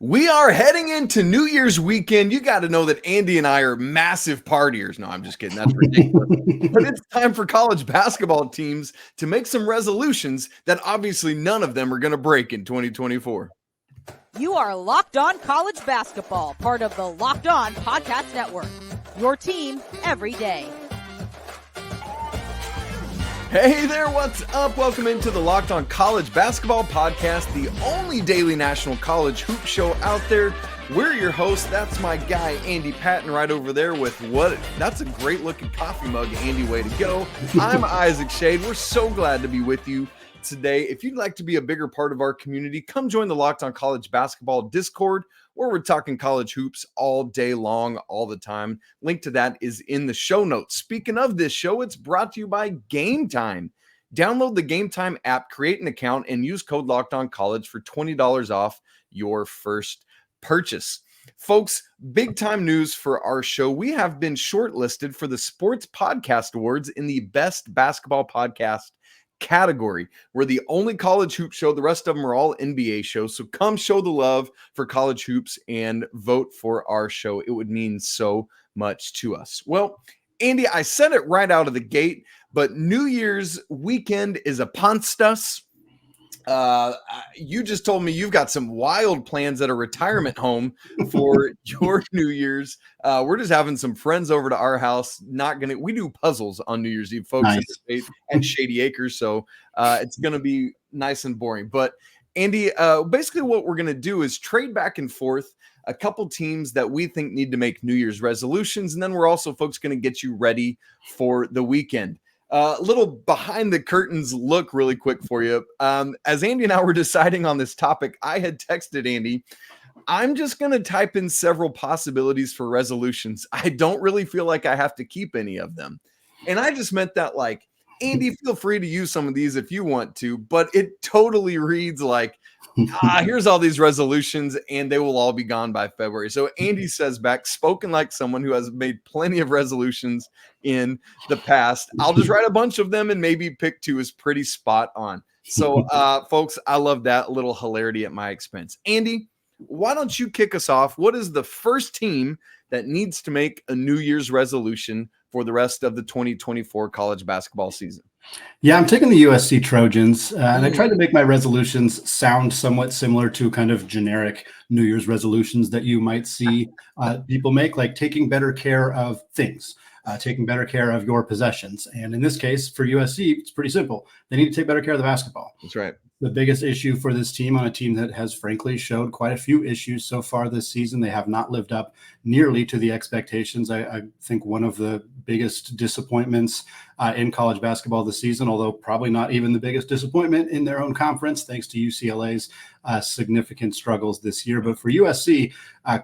We are heading into New Year's weekend. You got to know that Andy and I are massive partiers. No, I'm just kidding. That's ridiculous. But it's time for college basketball teams to make some resolutions that obviously none of them are going to break in 2024. You are Locked On College Basketball, part of the Locked On Podcast Network. Your team every day. Hey there, what's up? Welcome into the Locked On College Basketball Podcast, the only daily national college hoop show out there. We're your hosts. That's my guy, Andy Patton, right over there with that's a great looking coffee mug, Andy, way to go. I'm Isaac Schade. We're so glad to be with you today. If you'd like to be a bigger part of our community, come join the Locked On College Basketball Discord, where we're talking college hoops all day long, all the time. Link to that is in the show notes. Speaking of this show, it's brought to you by Game Time. Download the Game Time app, create an account, and use code LOCKEDONCollege for $20 off your first purchase. Folks, big time news for our show. We have been shortlisted for the Sports Podcast Awards in the Best Basketball Podcast category. We're the only college hoop show. The rest of them are all NBA shows. So come show the love for college hoops and vote for our show. It would mean so much to us. Well, Andy, I said it right out of the gate, but New Year's weekend is upon us. You just told me you've got some wild plans at a retirement home for your New Year's. We're just having some friends over to our house. We do puzzles on New Year's Eve, folks, nice. at Shady Acres. So it's going to be nice and boring. But Andy, basically what we're going to do is trade back and forth a couple teams that we think need to make New Year's resolutions. And then we're also, folks, going to get you ready for the weekend. Little behind the curtains look really quick for you. As Andy and I were deciding on this topic, I had texted Andy, I'm just going to type in several possibilities for resolutions. I don't really feel like I have to keep any of them. And I just meant that like, Andy, feel free to use some of these if you want to, but it totally reads like, here's all these resolutions and they will all be gone by February. So Andy says back, spoken like someone who has made plenty of resolutions in the past. I'll just write a bunch of them and maybe pick two is pretty spot on. So folks, I love that little hilarity at my expense. Andy, why don't you kick us off? What is the first team that needs to make a New Year's resolution for the rest of the 2024 college basketball season? Yeah, I'm taking the USC Trojans, and I tried to make my resolutions sound somewhat similar to kind of generic New Year's resolutions that you might see people make, like taking better care of things, taking better care of your possessions. And in this case, for USC, it's pretty simple. They need to take better care of the basketball. That's right. The biggest issue for this team, on a team that has frankly showed quite a few issues so far this season, they have not lived up nearly to the expectations. I think one of the biggest disappointments in college basketball this season, although probably not even the biggest disappointment in their own conference, thanks to UCLA's significant struggles this year. But for USC,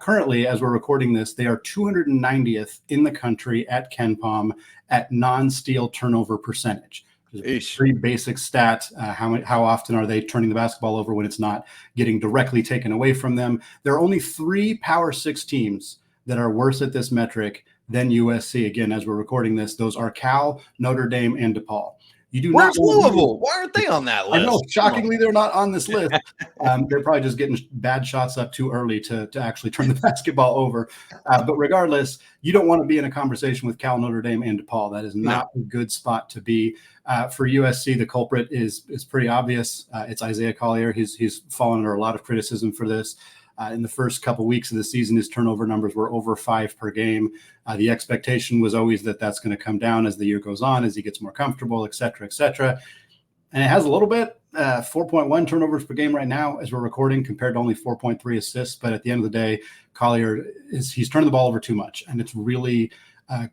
currently, as we're recording this, they are 290th in the country at KenPom at non-steal turnover percentage. A pretty basic stat. How often are they turning the basketball over when it's not getting directly taken away from them? There are only 3 Power 6 teams that are worse at this metric than USC. Again, as we're recording this, those are Cal, Notre Dame, and DePaul. Where's Louisville? Why aren't they on that list? I know, shockingly, they're not on this list. They're probably just getting bad shots up too early to actually turn the basketball over. But regardless, you don't want to be in a conversation with Cal, Notre Dame, and DePaul. That is not a good spot to be. For USC, the culprit is pretty obvious. It's Isaiah Collier. He's fallen under a lot of criticism for this. In the first couple weeks of the season, his turnover numbers were over 5 per game. The expectation was always that that's going to come down as the year goes on, as he gets more comfortable, et cetera, et cetera. And it has a little bit, 4.1 turnovers per game right now as we're recording, compared to only 4.3 assists. But at the end of the day, Collier he's turning the ball over too much, and it's really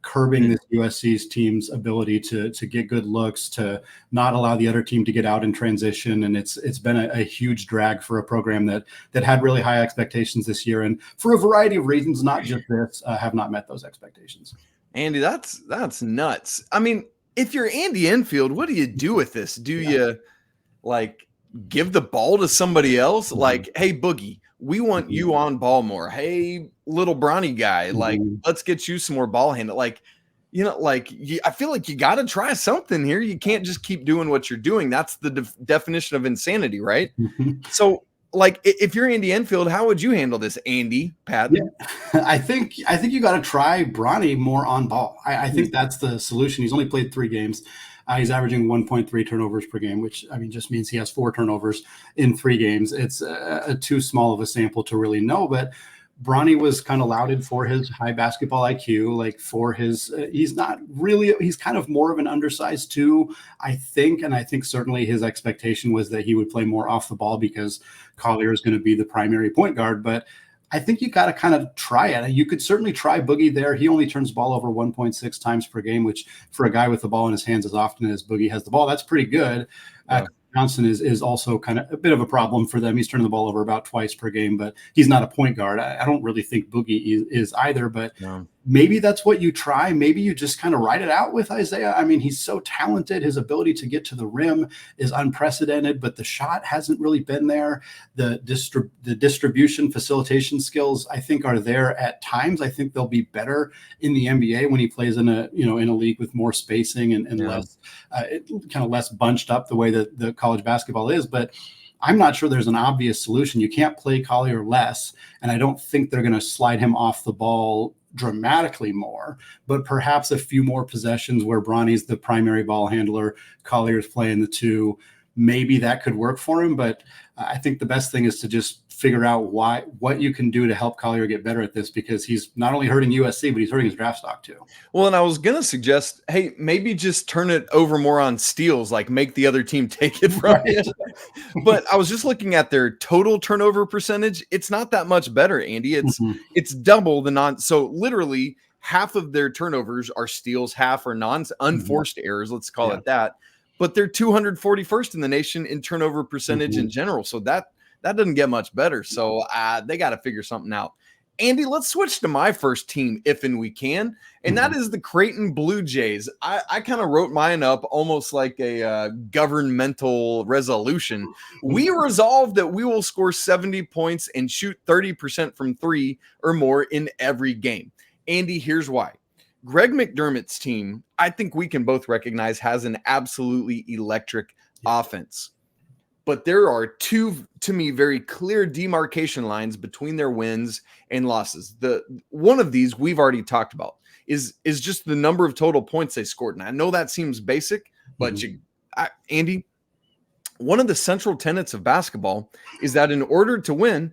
curbing this USC's team's ability to get good looks, to not allow the other team to get out in transition. And it's been a huge drag for a program that had really high expectations this year. And for a variety of reasons, not just this, have not met those expectations. Andy, that's nuts. I mean, if you're Andy Enfield, what do you do with this? Do you like give the ball to somebody else? Like, hey, Boogie, we want you on ball more. Hey, little Bronny guy, like, let's get you some more ball handle. Like, I feel like you got to try something here. You can't just keep doing what you're doing. That's the definition of insanity, right? So like if you're Andy Enfield, how would you handle this, Andy, Patton? Yeah. I think you got to try Bronny more on ball. I think that's the solution. He's only played 3 games. He's averaging 1.3 turnovers per game, which just means he has 4 turnovers in 3 games. It's too small of a sample to really know, but Bronny was kind of lauded for his high basketball IQ, like for his, he's kind of more of an undersized 2, I think. And I think certainly his expectation was that he would play more off the ball because Collier is going to be the primary point guard. But I think you got to kind of try it. You could certainly try Boogie there. He only turns the ball over 1.6 times per game, which for a guy with the ball in his hands as often as Boogie has the ball, that's pretty good. Yeah. Johnson is also kind of a bit of a problem for them. He's turning the ball over about twice per game, but he's not a point guard. I don't really think Boogie is either, but maybe that's what you try. Maybe you just kind of ride it out with Isaiah. I mean, he's so talented. His ability to get to the rim is unprecedented, but the shot hasn't really been there. The distribution facilitation skills, I think, are there at times. I think they'll be better in the NBA when he plays in a league with more spacing and less kind of less bunched up the way that the college basketball is. But I'm not sure there's an obvious solution. You can't play Collier less, and I don't think they're going to slide him off the ball dramatically more, but perhaps a few more possessions where Bronny's the primary ball handler, Collier's playing the 2. Maybe that could work for him, but I think the best thing is to just figure out what you can do to help Collier get better at this, because he's not only hurting USC, but he's hurting his draft stock too. Well, and I was going to suggest, hey, maybe just turn it over more on steals, like make the other team take it from you. But I was just looking at their total turnover percentage. It's not that much better, Andy. It's double the so literally half of their turnovers are steals, half are unforced errors. Let's call it that. But they're 241st in the nation in turnover percentage in general. So that doesn't get much better. So they got to figure something out. Andy, let's switch to my first team, if and we can, and that is the Creighton Blue Jays. I kind of wrote mine up almost like a governmental resolution. We resolved that we will score 70 points and shoot 30% from 3 or more in every game. Andy, here's why. Greg McDermott's team, I think we can both recognize, has an absolutely electric offense. But there are 2, to me, very clear demarcation lines between their wins and losses. One of these we've already talked about is just the number of total points they scored. And I know that seems basic, but Andy, one of the central tenets of basketball is that in order to win,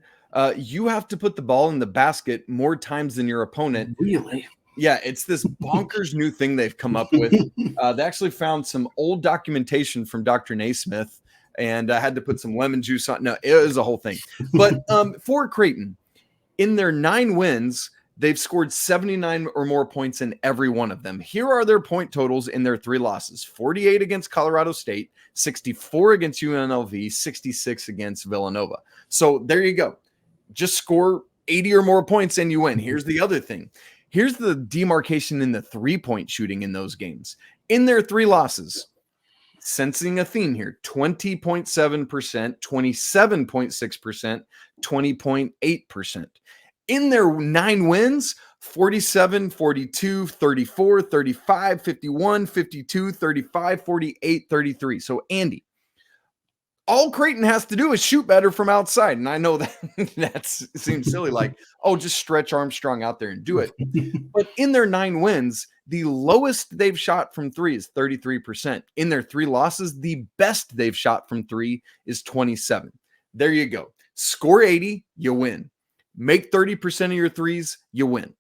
you have to put the ball in the basket more times than your opponent. Really? Yeah, it's this bonkers new thing they've come up with. They actually found some old documentation from Dr. Naismith, and I had to put some lemon juice on. No, it was a whole thing. But for Creighton, in their 9 wins, they've scored 79 or more points in every one of them. Here are their point totals in their 3 losses: 48 against Colorado State, 64 against UNLV, 66 against Villanova. So there you go. Just score 80 or more points and you win. Here's the other thing. Here's the demarcation in the 3-point shooting in those games. In their 3 losses, sensing a theme here: 20.7%, 27.6%, 20.8%. In their 9 wins, 47, 42, 34, 35, 51, 52, 35, 48, 33. So Andy, all Creighton has to do is shoot better from outside. And I know that seems silly, like, oh, just stretch Armstrong out there and do it. But in their 9 wins, the lowest they've shot from 3 is 33%. In their 3 losses, the best they've shot from 3 is 27. There you go. Score 80, you win. Make 30% of your threes, you win.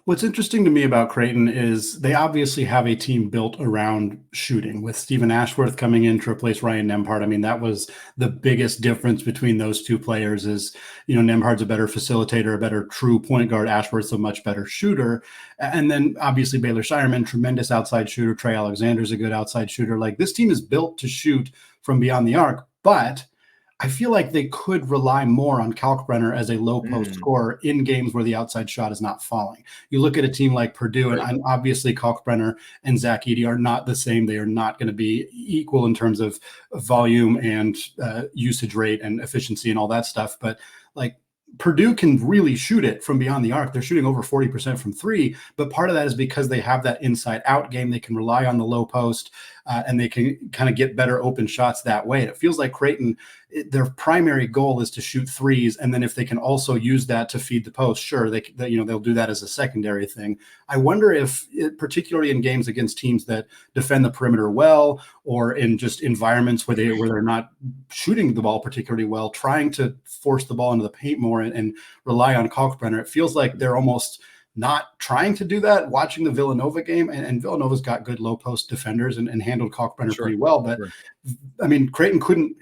What's interesting to me about Creighton is they obviously have a team built around shooting, with Stephen Ashworth coming in to replace Ryan Nembhard. I mean, that was the biggest difference between those 2 players is, Nembhard's a better facilitator, a better true point guard. Ashworth's a much better shooter. And then obviously Baylor Shireman, tremendous outside shooter. Trey Alexander's a good outside shooter. Like, this team is built to shoot from beyond the arc, but I feel like they could rely more on Kalkbrenner as a low post scorer in games where the outside shot is not falling. You look at a team like Purdue, and obviously Kalkbrenner and Zach Edey are not the same. They are not going to be equal in terms of volume and usage rate and efficiency and all that stuff. But like, Purdue can really shoot it from beyond the arc. They're shooting over 40% from 3, but part of that is because they have that inside out game. They can rely on the low post. and they can kind of get better open shots that way. And it feels like Creighton, their primary goal is to shoot threes, and then if they can also use that to feed the post, sure, they'll do that as a secondary thing. I wonder if, particularly in games against teams that defend the perimeter well, or in just environments where they're not shooting the ball particularly well, trying to force the ball into the paint more and rely on Kalkbrenner. It feels like they're almost not trying to do that. Watching the Villanova game, and Villanova's got good low post defenders and handled Kalkbrenner pretty well. But I mean, Creighton couldn't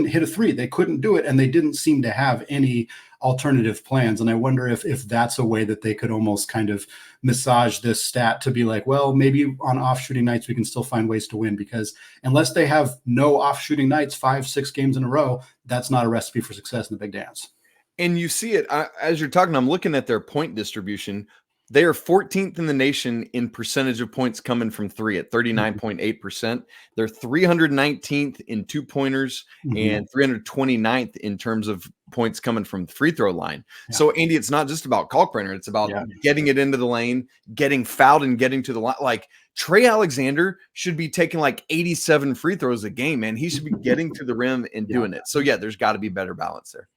hit a three. They couldn't do it, and they didn't seem to have any alternative plans. And I wonder if that's a way that they could almost kind of massage this stat to be like, well, maybe on off shooting nights we can still find ways to win, because unless they have no off shooting nights 5-6 games in a row, that's not a recipe for success in the big dance. And you see it as you're talking. I'm looking at their point distribution. They are 14th in the nation in percentage of points coming from three at 39.8%. They're 319th in 2-pointers and 329th in terms of points coming from the free throw line. Yeah. So, Andy, it's not just about Kalkbrenner. It's about getting it into the lane, getting fouled, and getting to the line. Like, Trey Alexander should be taking like 87 free throws a game, man. He should be getting to the rim and doing it. So, yeah, there's got to be better balance there.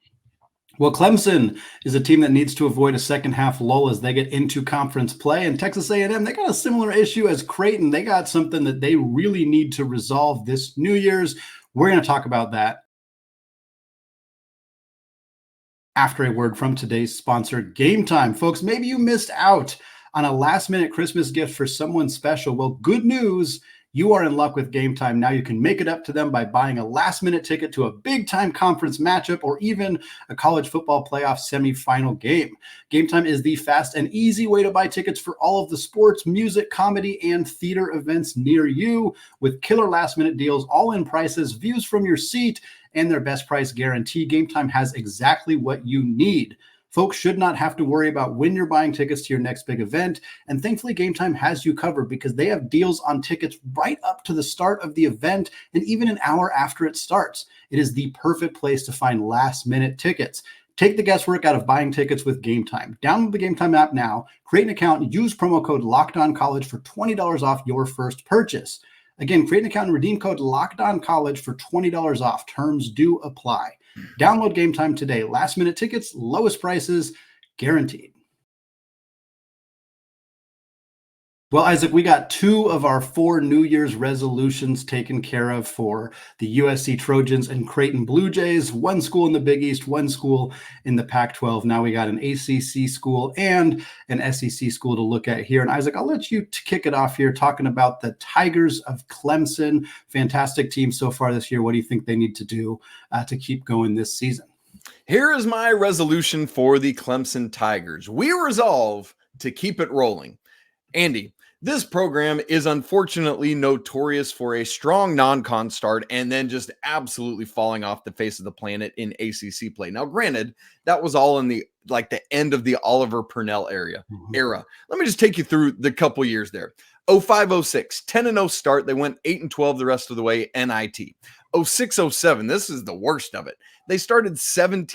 Well, Clemson is a team that needs to avoid a second half lull as they get into conference play. And Texas A&M, they got a similar issue as Creighton. They got something that they really need to resolve this New Year's. We're going to talk about that after a word from today's sponsor, Game Time. Folks, maybe you missed out on a last-minute Christmas gift for someone special. Well, good news. You are in luck with Game Time. Now you can make it up to them by buying a last-minute ticket to a big-time conference matchup or even a college football playoff semifinal game. Game Time is the fast and easy way to buy tickets for all of the sports, music, comedy, and theater events near you, with killer last-minute deals, all-in prices, views from your seat, and their best price guarantee. Game Time has exactly what you need. Folks should not have to worry about when you're buying tickets to your next big event. And thankfully, Game Time has you covered because they have deals on tickets right up to the start of the event and even an hour after it starts. It is the perfect place to find last-minute tickets. Take the guesswork out of buying tickets with Game Time. Download the Game Time app now, create an account, and use promo code LOCKEDONCollege for $20 off your first purchase. Again, create an account and redeem code LOCKEDONCollege for $20 off. Terms do apply. Download Game Time today. Last-minute tickets, lowest prices, guaranteed. Well, Isaac, we got 2 of our 4 New Year's resolutions taken care of for the USC Trojans and Creighton Blue Jays. 1 school in the Big East, 1 school in the Pac-12. Now we got an ACC school and an SEC school to look at here. And Isaac, I'll let you kick it off here talking about the Tigers of Clemson. Fantastic team so far this year. What do you think they need to do to keep going this season? Here is my resolution for the Clemson Tigers. We resolve to keep it rolling. Andy, this program is unfortunately notorious for a strong non-con start and then just absolutely falling off the face of the planet in ACC play. Now, granted, that was all in the end of the Oliver Purnell era. Let me just take you through the couple years there. 05-06, 10-0 start. They went 8-12 the rest of the way, NIT. 06-07, this is the worst of it. They started 17-0,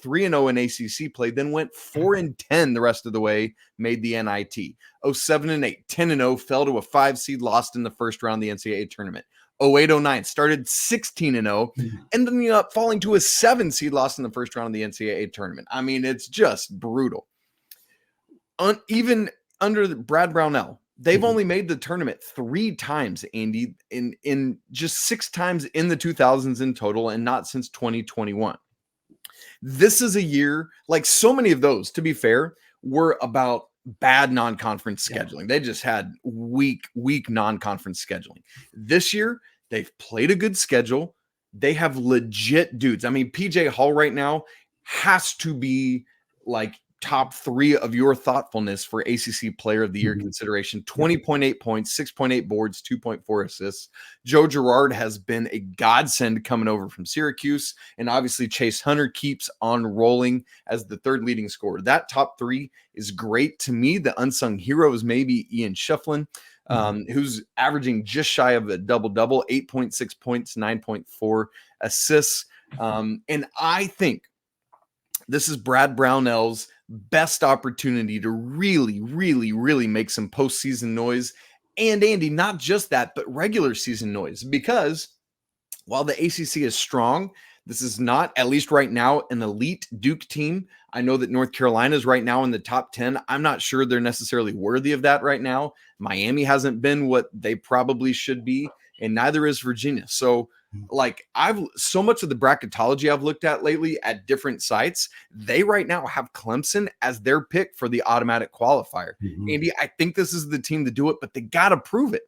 3-0 in ACC play, then went 4-10 the rest of the way, made the NIT. 07-8, 10-0, fell to a 5 seed, lost in the first round of the NCAA tournament. 08-09, started 16-0, ending up falling to a 7 seed, lost in the first round of the NCAA tournament. I mean, it's just brutal. Even under Brad Brownell, they've only made the tournament 3 times, Andy, in just 6 times in the 2000s in total, and not since 2021. This is a year, like so many of those, to be fair, were about bad non-conference scheduling. They just had weak non-conference scheduling. This year, they've played a good schedule. They have legit dudes. I mean, PJ Hall right now has to be like top 3 of your thoughtfulness for ACC Player of the Year consideration. 20.8 points, 6.8 boards, 2.4 assists. Joe Girard has been a godsend coming over from Syracuse, and obviously Chase Hunter keeps on rolling as the 3rd leading scorer. That top 3 is great. To me, the unsung hero is maybe Ian Schifflin, who's averaging just shy of a double-double, 8.6 points, 9.4 assists. And I think this is Brad Brownell's best opportunity to really make some postseason noise And Andy, not just that, but regular season noise, because while the ACC is strong, this is not, at least right now, an elite Duke team. I know that North Carolina is right now in the top 10. I'm not sure they're necessarily worthy of that right now. Miami hasn't been what they probably should be, and neither is Virginia. So, so much of the bracketology I've looked at lately at different sites, they right now have Clemson as their pick for the automatic qualifier. Mm-hmm. Andy, I think this is the team to do it, but they got to prove it.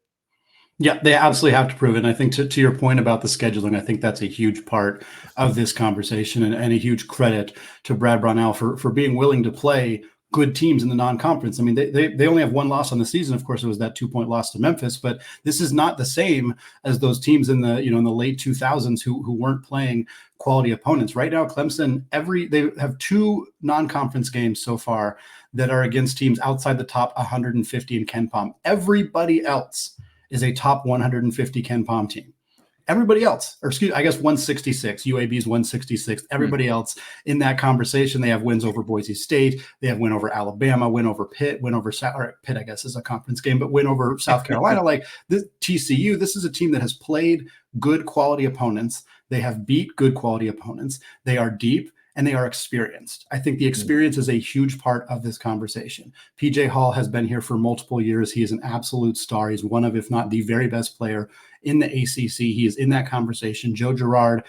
Yeah, they absolutely have to prove it. And I think to your point about the scheduling, I think that's a huge part of this conversation, and a huge credit to Brad Brownell for being willing to play good teams in the non-conference. I mean, they only have one loss on the season. Of course, it was that 2-point loss to Memphis, but this is not the same as those teams in the late 2000s who weren't playing quality opponents. Right now, Clemson, they have 2 non-conference games so far that are against teams outside the top 150 in KenPom. Everybody else is a top 150 KenPom team. Everybody else, or I guess 166, UAB's 166. Everybody else in that conversation, they have wins over Boise State, they have win over Alabama, win over Pitt, win over Pitt, I guess is a conference game, but win over South Carolina. Like this TCU, this is a team that has played good quality opponents. They have beat good quality opponents. They are deep and they are experienced. I think the experience is a huge part of this conversation. PJ Hall has been here for multiple years. He is an absolute star. He's one of, if not the very best player in the ACC. He is in that conversation. Joe Girard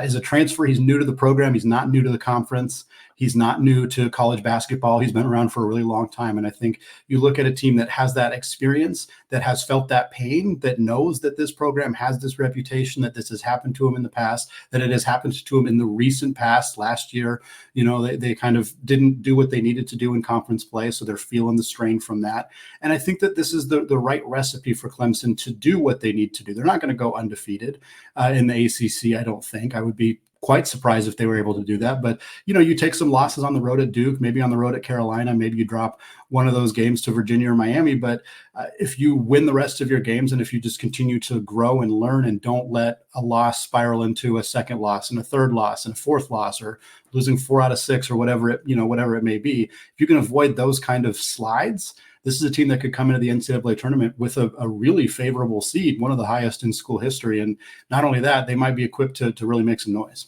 is a transfer. He's new to the program. He's not new to the conference. He's not new to college basketball. He's been around for a really long time. And I think you look at a team that has that experience, that has felt that pain, that knows that this program has this reputation, that this has happened to him in the past, that it has happened to him in the recent past. Last year, they kind of didn't do what they needed to do in conference play. So they're feeling the strain from that. And I think that this is the right recipe for Clemson to do what they need to do. They're not going to go undefeated in the ACC, I don't think. I would be quite surprised if they were able to do that. But, you take some losses on the road at Duke, maybe on the road at Carolina, maybe you drop one of those games to Virginia or Miami. But if you win the rest of your games, and if you just continue to grow and learn and don't let a loss spiral into a second loss and a third loss and a fourth loss, or losing 4 out of 6 or whatever it may be, if you can avoid those kind of slides, this is a team that could come into the NCAA tournament with a really favorable seed, one of the highest in school history. And not only that, they might be equipped to really make some noise.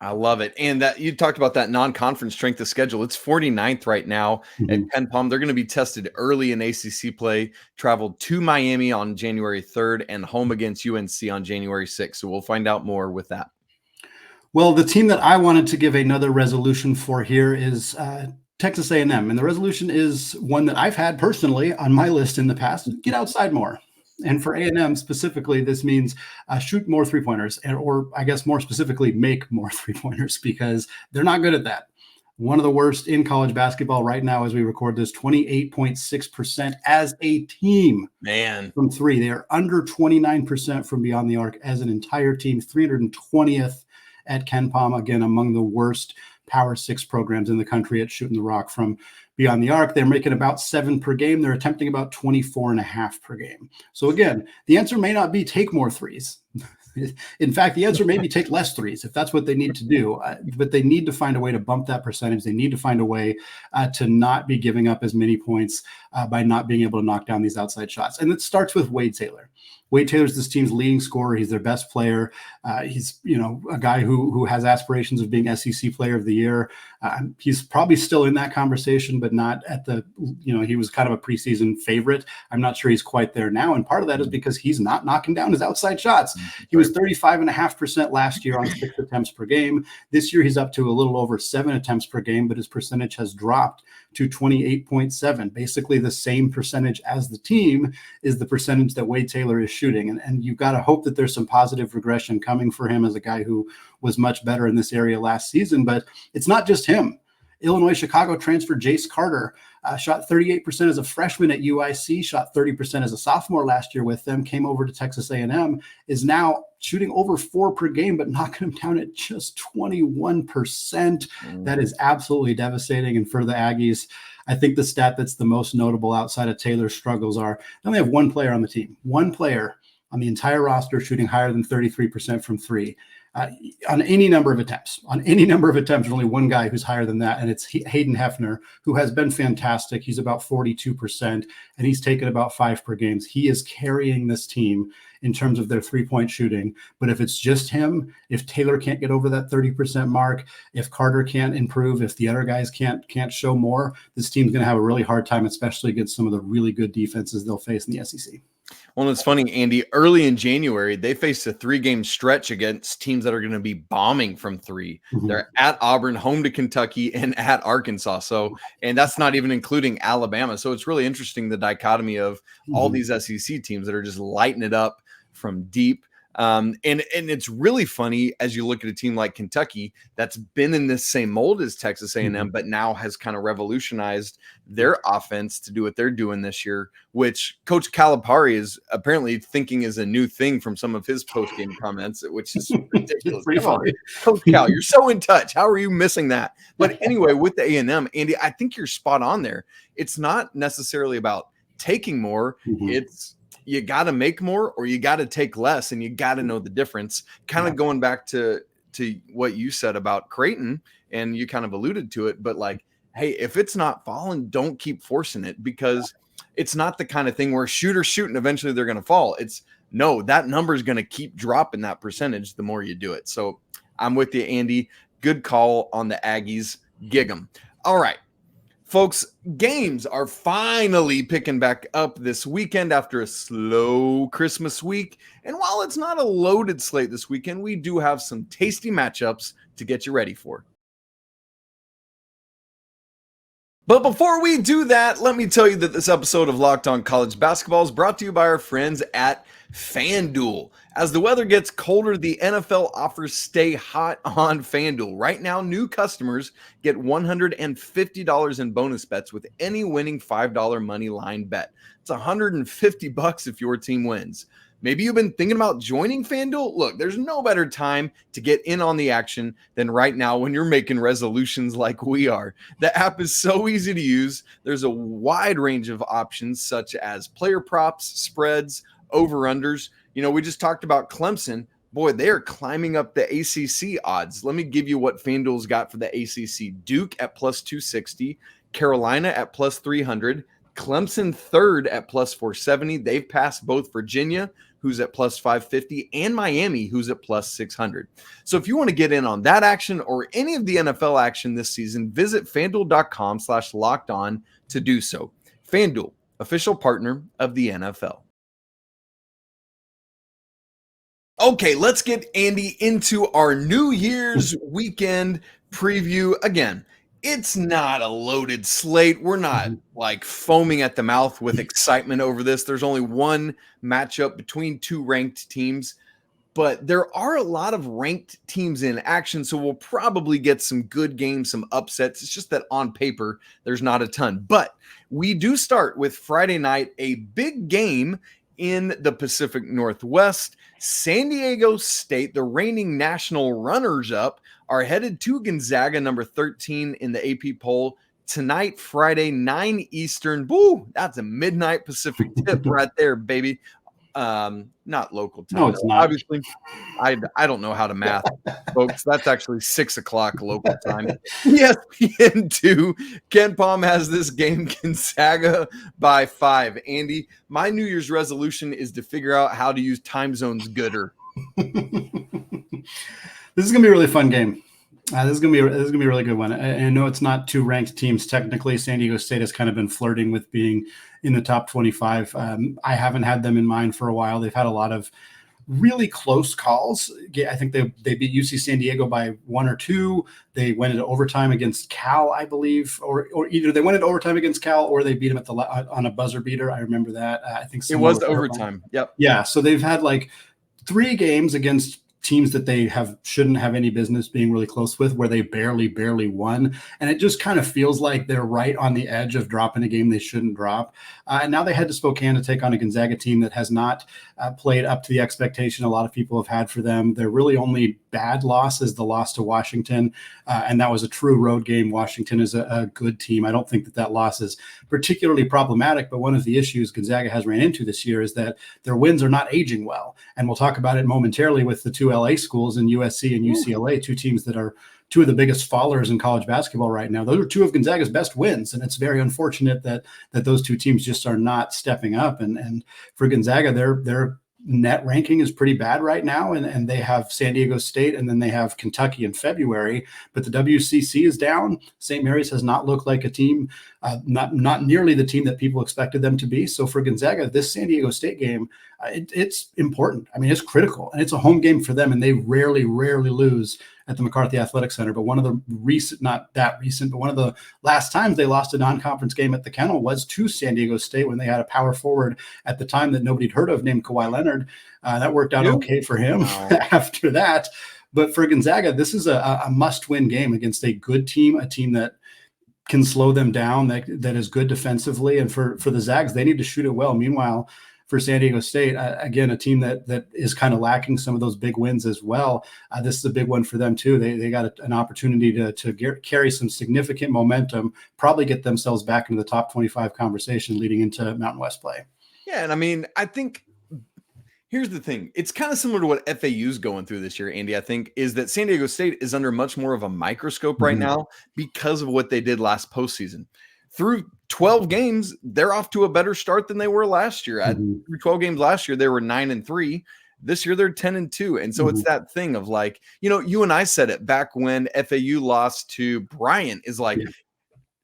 I love it. And that you talked about that non-conference strength of schedule. It's 49th right now at KenPom. They're going to be tested early in ACC play, traveled to Miami on January 3rd and home against UNC on January 6th. So we'll find out more with that. Well, the team that I wanted to give another resolution for here is Texas A&M. And the resolution is one that I've had personally on my list in the past: get outside more. And for A&M specifically, this means shoot more three-pointers, or I guess more specifically, make more three-pointers, because they're not good at that. One of the worst in college basketball right now as we record this, 28.6% as a team. Man. From three. They are under 29% from beyond the arc as an entire team, 320th at KenPom, again, among the worst Power 6 programs in the country at shooting the rock from beyond the arc. They're making about 7 per game. They're attempting about 24.5 per game. So again, the answer may not be take more threes. In fact, the answer may be take less threes if that's what they need to do. But they need to find a way to bump that percentage. They need to find a way to not be giving up as many points by not being able to knock down these outside shots. And it starts with Wade Taylor. Wade Taylor's this team's leading scorer. He's their best player. He's, a guy who has aspirations of being SEC Player of the Year. He's probably still in that conversation, but not at the, he was kind of a preseason favorite. I'm not sure he's quite there now. And part of that is because he's not knocking down his outside shots. He was 35.5% last year on 6 attempts per game. This year, he's up to a little over 7 attempts per game, but his percentage has dropped to 28.7. Basically the same percentage as the team is the percentage that Wade Taylor is shooting. And you've got to hope that there's some positive regression coming for him as a guy who was much better in this area last season. But it's not just him. Illinois Chicago transfer Jace Carter shot 38% as a freshman at UIC, shot 30% as a sophomore last year with them, came over to Texas A&M, is now shooting over 4 per game, but knocking him down at just 21%. That is absolutely devastating. And for the Aggies, I think the stat that's the most notable outside of Taylor's struggles are they only have one player on the team, one player on the entire roster shooting higher than 33% from three. on any number of attempts. There's only one guy who's higher than that, and it's Hayden Hefner, who has been fantastic. He's about 42%, and he's taken about 5 per game. He is carrying this team in terms of their 3-point shooting. But if it's just him, if Taylor can't get over that 30% mark, if Carter can't improve, if the other guys can't show more, this team's going to have a really hard time, especially against some of the really good defenses they'll face in the SEC. Well, it's funny, Andy, early in January, they faced a 3-game stretch against teams that are going to be bombing from 3. Mm-hmm. They're at Auburn, home to Kentucky, and at Arkansas. So, and that's not even including Alabama. So it's really interesting, the dichotomy of all these SEC teams that are just lighting it up from deep. And it's really funny as you look at a team like Kentucky that's been in this same mold as Texas A&M, but now has kind of revolutionized their offense to do what they're doing this year, which Coach Calipari is apparently thinking is a new thing from some of his post-game comments, which is ridiculous. Coach Cal, you're so in touch. How are you missing that? But anyway, with the A&M, Andy, I think you're spot on there. It's not necessarily about taking more. It's you got to make more or you got to take less, and you got to know the difference. Kind of going back to what you said about Creighton, and you kind of alluded to it, but like, hey, if it's not falling, don't keep forcing it, because it's not the kind of thing where shoot and eventually they're going to fall. It's no, that number is going to keep dropping that percentage the more you do it. So I'm with you, Andy. Good call on the Aggies. Gig 'em. All right. Folks, games are finally picking back up this weekend after a slow Christmas week. And while it's not a loaded slate this weekend, we do have some tasty matchups to get you ready for. But before we do that, let me tell you that this episode of Locked On College Basketball is brought to you by our friends at FanDuel. As the weather gets colder, the NFL offers stay hot on FanDuel. Right now, new customers get $150 in bonus bets with any winning $5 money line bet. It's $150 if your team wins. Maybe you've been thinking about joining FanDuel? Look, there's no better time to get in on the action than right now when you're making resolutions like we are. The app is so easy to use. There's a wide range of options such as player props, spreads, over-unders. You know, we just talked about Clemson. Boy, they are climbing up the ACC odds. Let me give you what FanDuel's got for the ACC. Duke at plus 260, Carolina at plus 300, Clemson third at plus 470. They've passed both Virginia, who's at plus 550, and Miami, who's at plus 600. So if you want to get in on that action or any of the NFL action this season, visit FanDuel.com/lockedon to do so. FanDuel, official partner of the NFL. Okay, let's get Andy into our New Year's weekend preview. Again, it's not a loaded slate. We're not like foaming at the mouth with excitement over this. There's only one matchup between two ranked teams, but there are a lot of ranked teams in action, so we'll probably get some good games, some upsets. It's just that on paper, there's not a ton. But we do start with Friday night, a big game in the Pacific Northwest. San Diego State, the reigning national runners-up, are headed to Gonzaga, number 13 in the AP poll tonight, Friday, 9 Eastern. Woo, that's a midnight Pacific tip right there, baby. Not local time. No, it's not. Obviously, I don't know how to math, folks. That's actually 6 o'clock local time. ESPN2, Ken Palm has this game, Gonzaga by 5. Andy, my New Year's resolution is to figure out how to use time zones gooder. This is gonna be a really fun game. This is gonna be a really good one. I know it's not two ranked teams technically. San Diego State has kind of been flirting with being in the top 25. I haven't had them in mind for a while. They've had a lot of really close calls. I think they beat UC San Diego by 1 or 2. They went into overtime against Cal, I believe, or either they went into overtime against Cal or they beat them on a buzzer beater. I remember that. I think it was overtime. Yep. Yeah. So they've had like 3 games against teams that they shouldn't have any business being really close with, where they barely won. And it just kind of feels like they're right on the edge of dropping a game they shouldn't drop. And now they head to Spokane to take on a Gonzaga team that has not played up to the expectation a lot of people have had for them. They're really only bad loss is the loss to Washington. And that was a true road game. Washington is a good team. I don't think that loss is particularly problematic, but one of the issues Gonzaga has ran into this year is that their wins are not aging well. And we'll talk about it momentarily with the two LA schools in USC and UCLA, two teams that are two of the biggest fallers in college basketball right now. Those are two of Gonzaga's best wins. And it's very unfortunate that those two teams just are not stepping up. And for Gonzaga, their net ranking is pretty bad right now. And they have San Diego State, and then they have Kentucky in February, but the WCC is down. St. Mary's has not looked like a team, not nearly the team that people expected them to be. So for Gonzaga, this San Diego State game, it's important. I mean, it's critical, and it's a home game for them. And they rarely lose at the McCarthy Athletic Center. But one of the not that recent, but one of the last times they lost a non-conference game at the Kennel was to San Diego State, when they had a power forward at the time that nobody'd heard of named Kawhi Leonard. That worked out okay for him after that. But for Gonzaga, this is a must-win game against a good team, a team that can slow them down, that is good defensively. And for the Zags, they need to shoot it well. Meanwhile, for San Diego State, again, a team that is kind of lacking some of those big wins as well. This is a big one for them too. They got an opportunity to carry some significant momentum, probably get themselves back into the top 25 conversation leading into Mountain West play. Yeah, and I mean, I think here's the thing. It's kind of similar to what FAU's going through this year, Andy, I think, is that San Diego State is under much more of a microscope right now because of what they did last postseason. Through 12 games, they're off to a better start than they were last year. Through 12 games last year, they were 9-3. This year, they're 10-2. And so it's that thing of like, you and I said it back when FAU lost to Bryant, is like,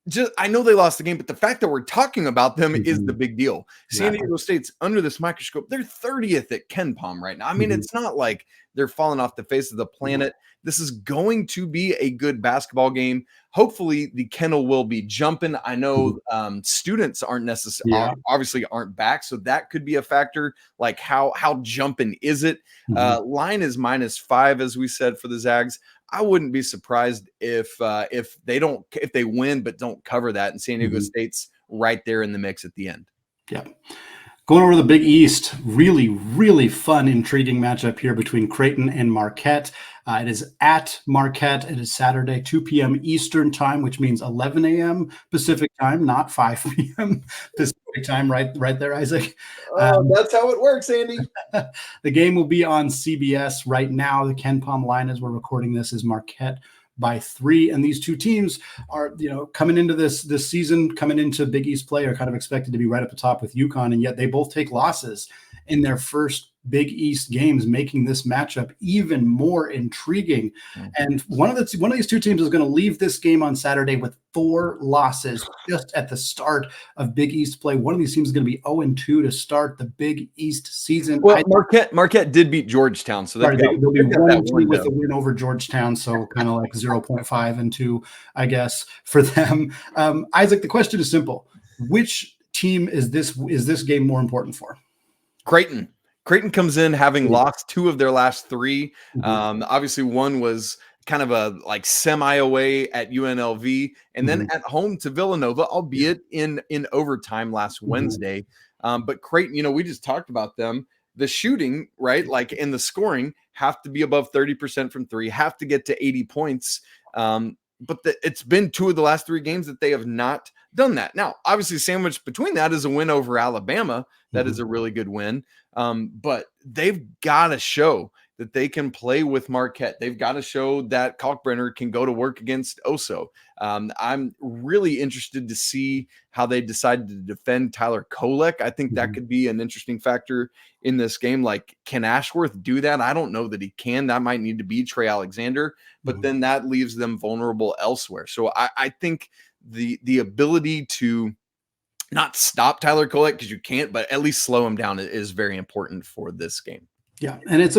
just, I know they lost the game, but the fact that we're talking about them is the big deal. San Diego State's under this microscope. They're 30th at KenPom right now. I mean, it's not like they're falling off the face of the planet. This is going to be a good basketball game. Hopefully the Kennel will be jumping. I know students aren't necessarily obviously aren't back, so that could be a factor. Like how jumping is it? Line is -5, as we said, for the Zags. I wouldn't be surprised if they win but don't cover that, and San Diego State's right there in the mix at the end. Yeah. Going over the Big East, really fun, intriguing matchup here between Creighton and Marquette. It is at Marquette. It is Saturday, 2 p.m. Eastern time, which means 11 a.m. Pacific time, not 5 p.m. Pacific time, right there, Isaac. That's how it works, Andy. The game will be on CBS right now. The KenPom line, as we're recording this, is Marquette by 3, and these two teams are, coming into this season, coming into Big East play, are kind of expected to be right at the top with UConn, and yet they both take losses in their first Big East games, making this matchup even more intriguing. And one of these two teams is going to leave this game on Saturday with 4 losses just at the start of Big East play. One of these teams is going to be 0-2 to start the Big East season. Well, Marquette did beat Georgetown, so they'll be 1-2 with a win over Georgetown, so kind of like 0.5 and 2, I guess, for them. Isaac, the question is simple: which team is this game more important for? Creighton. Creighton comes in having lost 2 of their last 3. Obviously, one was kind of a like semi away at UNLV, and then at home to Villanova, albeit in overtime last Wednesday. But Creighton, we just talked about them. The shooting, right, like in the scoring, have to be above 30% from 3, have to get to 80 points. But it's been 2 of the last 3 games that they have not done that. Now, obviously, sandwiched between that is a win over Alabama. That is a really good win. But they've got to show that they can play with Marquette. They've got to show that Kalkbrenner can go to work against Oso. I'm really interested to see how they decide to defend Tyler Kolek. I think that could be an interesting factor in this game. Like, can Ashworth do that? I don't know that he can. That might need to be Trey Alexander, but then that leaves them vulnerable elsewhere. So I think the ability to not stop Tyler Kolek, because you can't, but at least slow him down is very important for this game. Yeah, and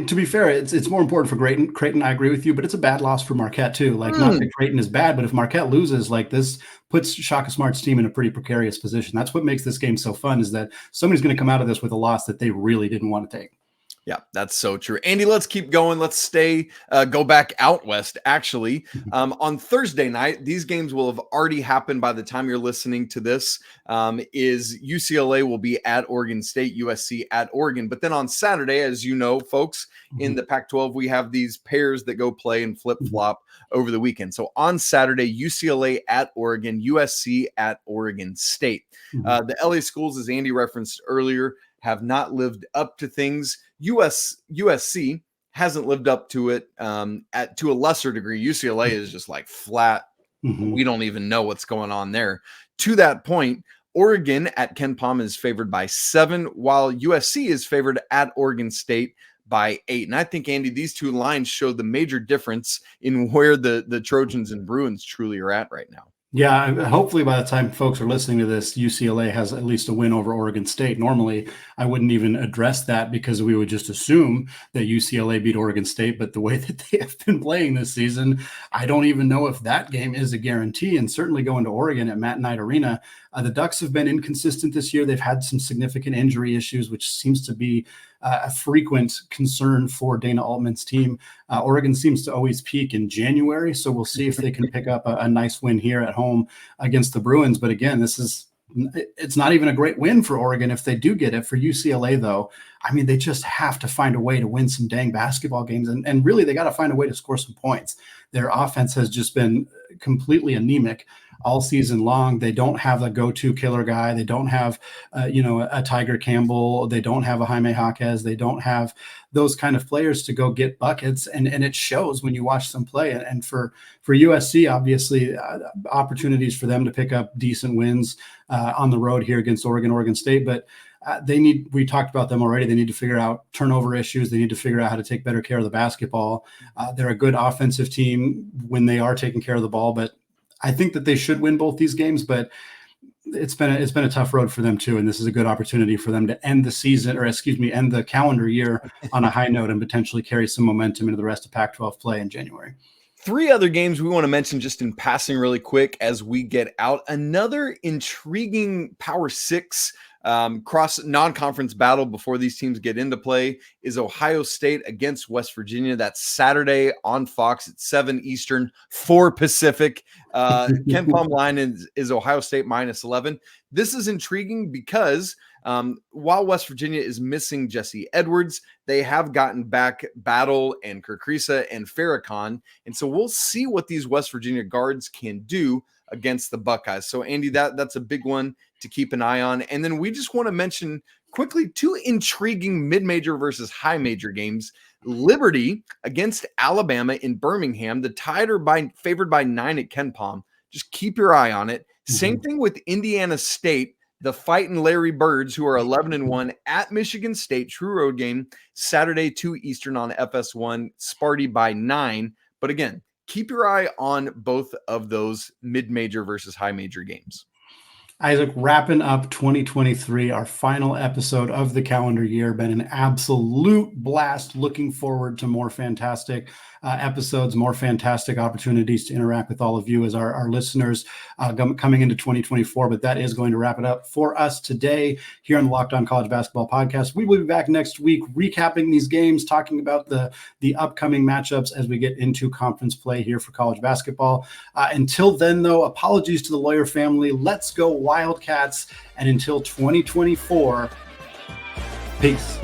to be fair, it's more important for Creighton. Creighton, I agree with you, but it's a bad loss for Marquette too. Like, not that Creighton is bad, but if Marquette loses, like, this puts Shaka Smart's team in a pretty precarious position. That's what makes this game so fun, is that somebody's going to come out of this with a loss that they really didn't want to take. Yeah, that's so true. Andy, let's keep going. Let's go back out west, actually. On Thursday night, these games will have already happened by the time you're listening to this, is UCLA will be at Oregon State, USC at Oregon. But then on Saturday, as you know, folks, in the Pac-12, we have these pairs that go play and flip-flop over the weekend. So on Saturday, UCLA at Oregon, USC at Oregon State. The LA schools, as Andy referenced earlier, have not lived up to things. USC hasn't lived up to it to a lesser degree. UCLA is just like flat. We don't even know what's going on there. To that point, Oregon at Ken Pom is favored by 7, while USC is favored at Oregon State by 8. And I think, Andy, these two lines show the major difference in where the Trojans and Bruins truly are at right now. Yeah, hopefully by the time folks are listening to this, UCLA has at least a win over Oregon State. Normally, I wouldn't even address that because we would just assume that UCLA beat Oregon State. But the way that they have been playing this season, I don't even know if that game is a guarantee. And certainly going to Oregon at Matt Knight Arena, the Ducks have been inconsistent this year. They've had some significant injury issues, which seems to be a frequent concern for Dana Altman's team. Oregon seems to always peak in January, so we'll see if they can pick up a nice win here at home against the Bruins. But again, it's not even a great win for Oregon if they do get it. For UCLA, though, I mean, they just have to find a way to win some dang basketball games, and really they got to find a way to score some points. Their offense has just been completely anemic all season long. They don't have a go-to killer guy. They don't have, a Tiger Campbell. They don't have a Jaime Jaquez. They don't have those kind of players to go get buckets. And it shows when you watch them play. And for USC, obviously, opportunities for them to pick up decent wins on the road here against Oregon State. But we talked about them already. They need to figure out turnover issues. They need to figure out how to take better care of the basketball. They're a good offensive team when they are taking care of the ball, but I think that they should win both these games, but it's been a tough road for them too. And this is a good opportunity for them to end the calendar year on a high note and potentially carry some momentum into the rest of Pac-12 play in January. 3 other games we want to mention just in passing really quick as we get out. Another intriguing Power 6 cross non-conference battle before these teams get into play is Ohio State against West Virginia. That's Saturday on Fox at 7 Eastern, 4 Pacific. Ken Pom line is Ohio State -11. This is intriguing because while West Virginia is missing Jesse Edwards, they have gotten back Battle and Kirkrisa and Farrakhan. And so we'll see what these West Virginia guards can do against the Buckeyes. So, Andy, that's a big one to keep an eye on. And then we just want to mention quickly 2 intriguing mid-major versus high-major games. Liberty against Alabama in Birmingham. The Tide are favored by 9 at Ken Pom. Just keep your eye on it. Same thing with Indiana State, the Fightin' Larry Birds, who are 11-1 at Michigan State. True road game, Saturday, 2 Eastern on FS1. Sparty by 9. But again, keep your eye on both of those mid-major versus high-major games. Isaac, wrapping up 2023, our final episode of the calendar year. Been an absolute blast. Looking forward to more fantastic episodes, more fantastic opportunities to interact with all of you as our listeners coming into 2024. But that is going to wrap it up for us today here on the Locked On College Basketball Podcast. We will be back next week recapping these games, talking about the upcoming matchups as we get into conference play here for college basketball. Until then, though, apologies to the Lawyer family. Let's go Wildcats. And until 2024, peace.